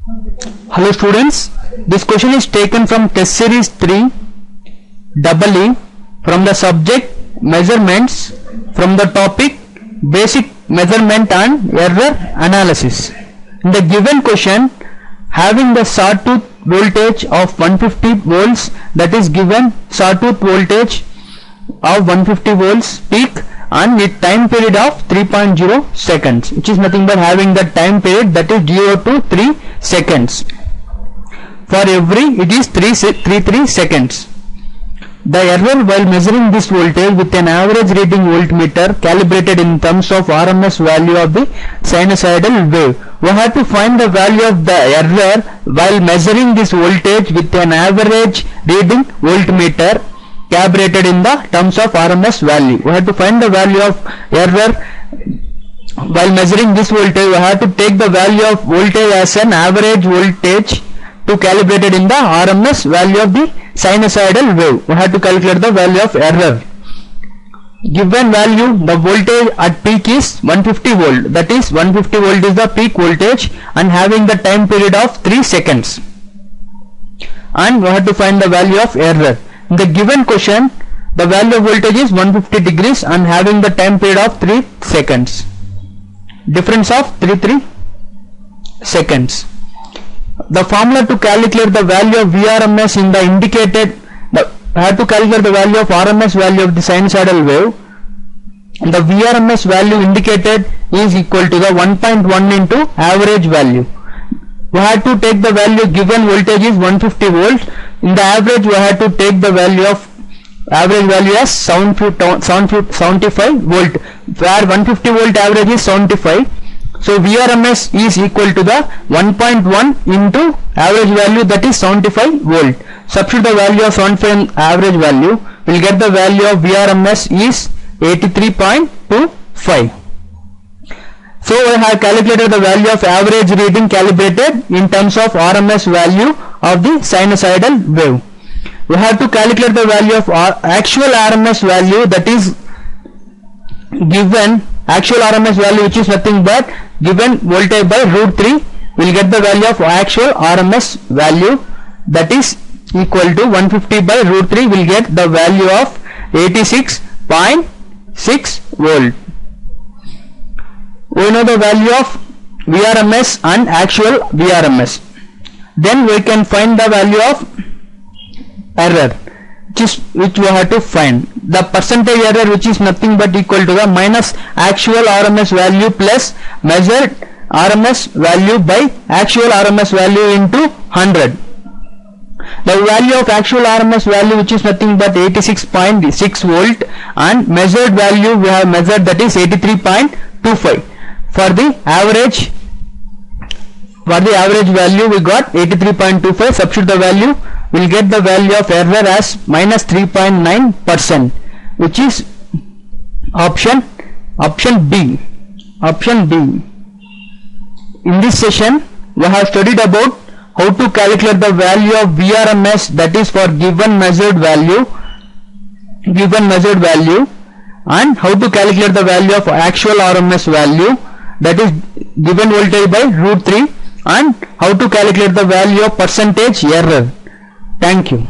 Hello students, this question is taken from test series 3 double E from the subject measurements from the topic basic measurement and error analysis. In the given question, having the sawtooth voltage of 150 volts, that is given sawtooth voltage of 150 volts peak and with time period of 3.0 seconds, which is nothing but having the time period that is 0 to 3 seconds. For every it is 3 seconds. The error while measuring this voltage with an average reading voltmeter calibrated in terms of RMS value of the sinusoidal wave. We have to find the value of the error while measuring this voltage with an average reading voltmeter calibrated in the terms of RMS value. We have to find the value of error while measuring this voltage. We have to take the value of voltage as an average voltage to calibrated in the RMS value of the sinusoidal wave. We have to calculate the value of error. Given value, the voltage at peak is 150 volt. That is 150 volt is the peak voltage and having the time period of 3 seconds. And we have to find the value of error. In the given question, the value of voltage is 150 degrees and having the time period of 3 seconds. Difference of 3 seconds. The formula to calculate the value of VRMS in the indicated, I have to calculate the value of RMS value of the sinusoidal wave. The VRMS value indicated is equal to the 1.1 into average value. We have to take the value given voltage is 150 volts. In the average we have to take the value of average value as 75 volt, where 150 volt average is 75. So VRMS is equal to the 1.1 into average value, that is 75 volt. Substitute the value of 75 average value, we will get the value of VRMS is 83.25. So we have calculated the value of average reading calibrated in terms of RMS value of the sinusoidal wave. We have to calculate the value of actual RMS value, that is given actual RMS value, which is nothing but given voltage by root 3. We will get the value of actual RMS value, that is equal to 150 by root 3. We will get the value of 86.6 volt. We know the value of VRMS and actual VRMS. Then we can find the value of error, which we have to find. The percentage error, which is nothing but equal to the minus actual RMS value plus measured RMS value by actual RMS value into 100. The value of actual RMS value, which is nothing but 86.6 volt, and measured value we have measured, that is 83.25. For the average value we got 83.25. Substitute the value, we will get the value of error as minus 3.9%, which is option B. In this session we have studied about how to calculate the value of VRMS, that is for given measured value, and how to calculate the value of actual RMS value, that is given voltage by root 3, and how to calculate the value of percentage error. Thank you.